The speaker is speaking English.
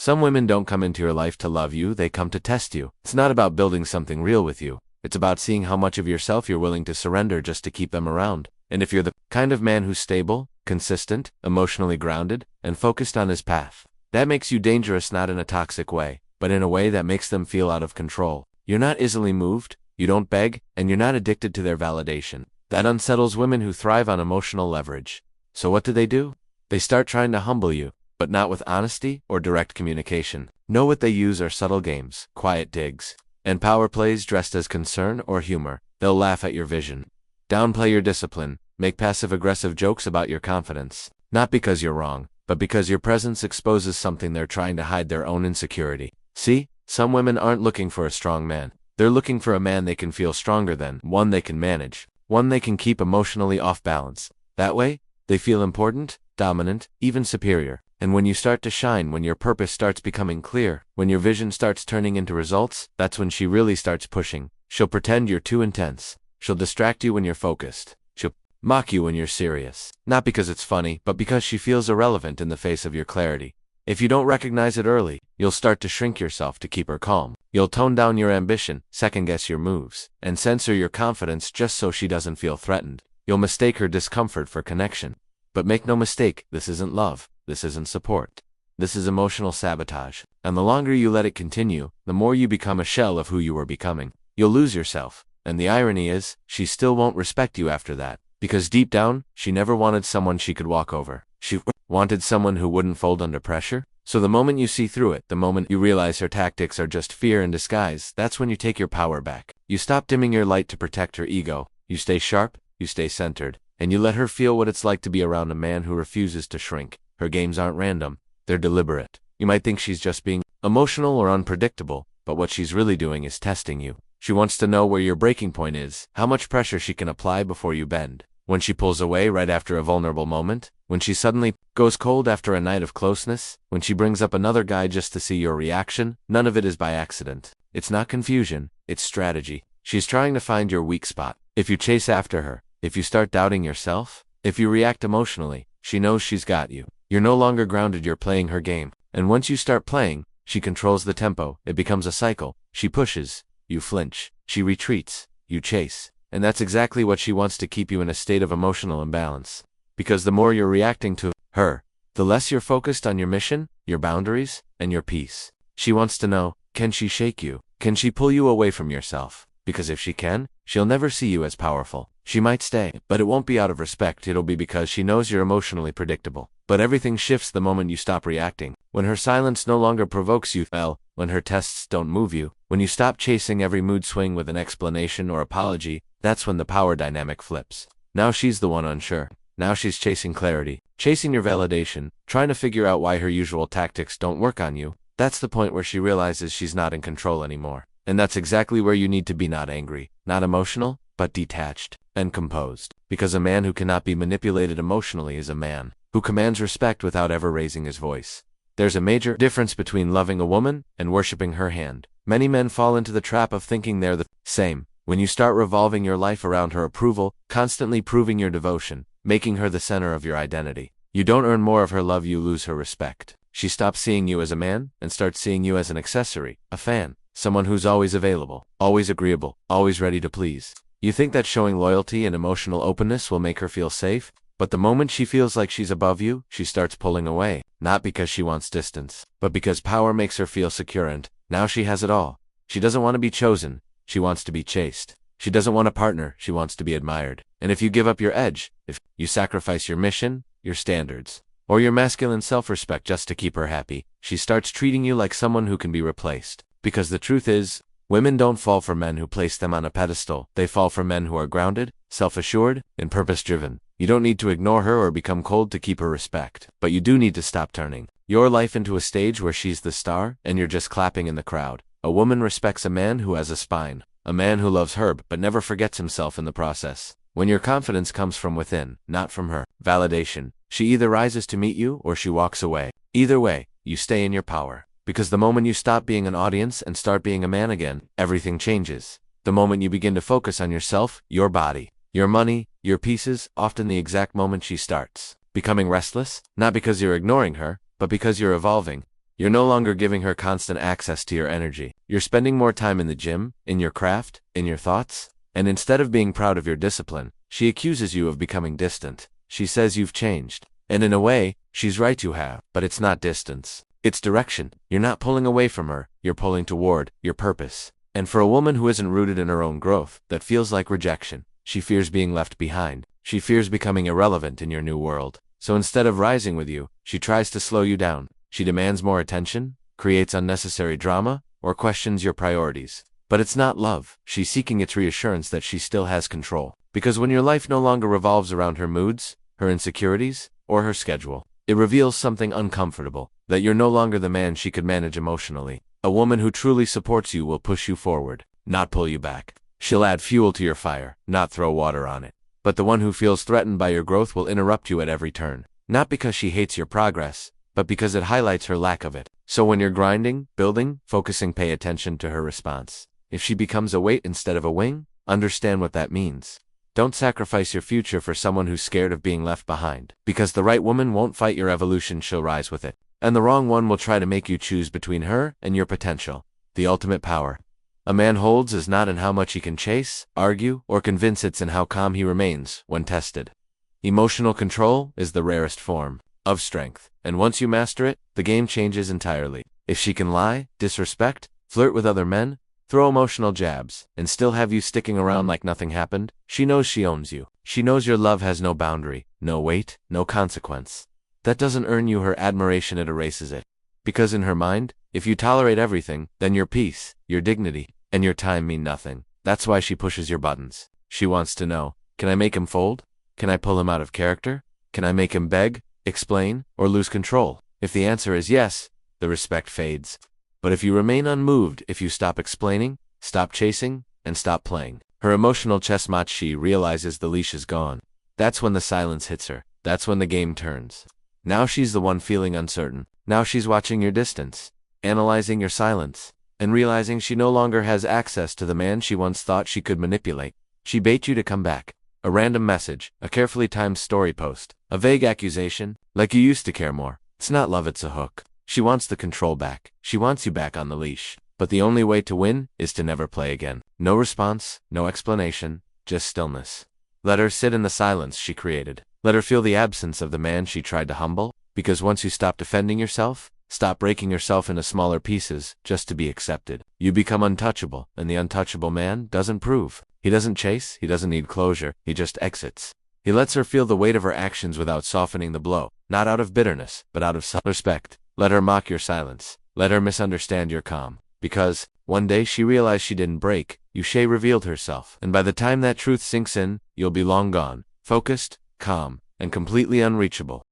Some women don't come into your life to love you, they come to test you. It's not about building something real with you. It's about seeing how much of yourself you're willing to surrender just to keep them around. And if you're the kind of man who's stable, consistent, emotionally grounded, and focused on his path, that makes you dangerous not in a toxic way, but in a way that makes them feel out of control. You're not easily moved, you don't beg, and you're not addicted to their validation. That unsettles women who thrive on emotional leverage. So what do? They start trying to humble you, but not with honesty or direct communication. Know what they use are subtle games, quiet digs, and power plays dressed as concern or humor. They'll laugh at your vision, downplay your discipline, make passive-aggressive jokes about your confidence. Not because you're wrong, but because your presence exposes something they're trying to hide, their own insecurity. See, some women aren't looking for a strong man. They're looking for a man they can feel stronger than, one they can manage, one they can keep emotionally off balance. That way, they feel important, dominant, even superior. And when you start to shine, when your purpose starts becoming clear, when your vision starts turning into results, that's when she really starts pushing. She'll pretend you're too intense. She'll distract you when you're focused. She'll mock you when you're serious. Not because it's funny, but because she feels irrelevant in the face of your clarity. If you don't recognize it early, you'll start to shrink yourself to keep her calm. You'll tone down your ambition, second-guess your moves, and censor your confidence just so she doesn't feel threatened. You'll mistake her discomfort for connection. But make no mistake, this isn't love. This isn't support. This is emotional sabotage. And the longer you let it continue, the more you become a shell of who you were becoming. You'll lose yourself. And the irony is, she still won't respect you after that. Because deep down, she never wanted someone she could walk over. She wanted someone who wouldn't fold under pressure. So the moment you see through it, the moment you realize her tactics are just fear in disguise, that's when you take your power back. You stop dimming your light to protect her ego. You stay sharp, you stay centered, and you let her feel what it's like to be around a man who refuses to shrink. Her games aren't random, they're deliberate. You might think she's just being emotional or unpredictable, but what she's really doing is testing you. She wants to know where your breaking point is, how much pressure she can apply before you bend. When she pulls away right after a vulnerable moment, when she suddenly goes cold after a night of closeness, when she brings up another guy just to see your reaction, none of it is by accident. It's not confusion, it's strategy. She's trying to find your weak spot. If you chase after her, if you start doubting yourself, if you react emotionally, she knows she's got you. You're no longer grounded, you're playing her game. And once you start playing, she controls the tempo. It becomes a cycle. She pushes, you flinch. She retreats, you chase. And that's exactly what she wants, to keep you in a state of emotional imbalance. Because the more you're reacting to her, the less you're focused on your mission, your boundaries, and your peace. She wants to know, can she shake you? Can she pull you away from yourself? Because if she can, she'll never see you as powerful. She might stay, but it won't be out of respect. It'll be because she knows you're emotionally predictable. But everything shifts the moment you stop reacting. When her silence no longer provokes you, when her tests don't move you, when you stop chasing every mood swing with an explanation or apology, that's when the power dynamic flips. Now she's the one unsure. Now she's chasing clarity, chasing your validation, trying to figure out why her usual tactics don't work on you. That's the point where she realizes she's not in control anymore. And that's exactly where you need to be, not angry, not emotional, but detached and composed. Because a man who cannot be manipulated emotionally is a man who commands respect without ever raising his voice. There's a major difference between loving a woman and worshiping her hand. Many men fall into the trap of thinking they're the same. When you start revolving your life around her approval, constantly proving your devotion, making her the center of your identity, you don't earn more of her love, you lose her respect. She stops seeing you as a man and starts seeing you as an accessory, a fan, someone who's always available, always agreeable, always ready to please. You think that showing loyalty and emotional openness will make her feel safe, but the moment she feels like she's above you, she starts pulling away, not because she wants distance, but because power makes her feel secure, and now she has it all. She doesn't want to be chosen, she wants to be chased. She doesn't want a partner, she wants to be admired. And if you give up your edge, if you sacrifice your mission, your standards, or your masculine self-respect just to keep her happy, she starts treating you like someone who can be replaced. Because the truth is, women don't fall for men who place them on a pedestal. They fall for men who are grounded, self-assured, and purpose-driven. You don't need to ignore her or become cold to keep her respect, but you do need to stop turning your life into a stage where she's the star and you're just clapping in the crowd. A woman respects a man who has a spine, a man who loves her but never forgets himself in the process. When your confidence comes from within, not from her validation, she either rises to meet you or she walks away. Either way, you stay in your power. Because the moment you stop being an audience and start being a man again, everything changes. The moment you begin to focus on yourself, your body, your money, your pieces, often the exact moment she starts becoming restless, not because you're ignoring her, but because you're evolving. You're no longer giving her constant access to your energy. You're spending more time in the gym, in your craft, in your thoughts. And instead of being proud of your discipline, she accuses you of becoming distant. She says you've changed. And in a way, she's right, you have. But it's not distance. It's direction. You're not pulling away from her. You're pulling toward your purpose. And for a woman who isn't rooted in her own growth, that feels like rejection. She fears being left behind. She fears becoming irrelevant in your new world. So instead of rising with you, she tries to slow you down. She demands more attention, creates unnecessary drama, or questions your priorities. But it's not love. She's seeking its reassurance that she still has control. Because when your life no longer revolves around her moods, her insecurities, or her schedule, it reveals something uncomfortable, that you're no longer the man she could manage emotionally. A woman who truly supports you will push you forward, not pull you back. She'll add fuel to your fire, not throw water on it. But the one who feels threatened by your growth will interrupt you at every turn. Not because she hates your progress, but because it highlights her lack of it. So when you're grinding, building, focusing, pay attention to her response. If she becomes a weight instead of a wing, understand what that means. Don't sacrifice your future for someone who's scared of being left behind. Because the right woman won't fight your evolution, she'll rise with it. And the wrong one will try to make you choose between her and your potential. The ultimate power a man holds is not in how much he can chase, argue, or convince, it's in how calm he remains when tested. Emotional control is the rarest form of strength, and once you master it, the game changes entirely. If she can lie, disrespect, flirt with other men, throw emotional jabs, and still have you sticking around like nothing happened, she knows she owns you. She knows your love has no boundary, no weight, no consequence. That doesn't earn you her admiration, it erases it. Because in her mind, if you tolerate everything, then your peace, your dignity, and your time mean nothing. That's why she pushes your buttons. She wants to know, can I make him fold? Can I pull him out of character? Can I make him beg, explain, or lose control? If the answer is yes, the respect fades. But if you remain unmoved, if you stop explaining, stop chasing, and stop playing, her emotional chess match, she realizes the leash is gone. That's when the silence hits her. That's when the game turns. Now she's the one feeling uncertain. Now she's watching your distance, analyzing your silence, and realizing she no longer has access to the man she once thought she could manipulate. She bait you to come back. A random message, a carefully timed story post, a vague accusation, like you used to care more. It's not love, it's a hook. She wants the control back. She wants you back on the leash. But the only way to win is to never play again. No response, no explanation, just stillness. Let her sit in the silence she created. Let her feel the absence of the man she tried to humble, because once you stop defending yourself, stop breaking yourself into smaller pieces just to be accepted, you become untouchable, and the untouchable man doesn't prove. He doesn't chase, he doesn't need closure, he just exits. He lets her feel the weight of her actions without softening the blow, not out of bitterness, but out of self-respect. Let her mock your silence. Let her misunderstand your calm. Because, one day she realized she didn't break, she revealed herself. And by the time that truth sinks in, you'll be long gone, focused, calm, and completely unreachable.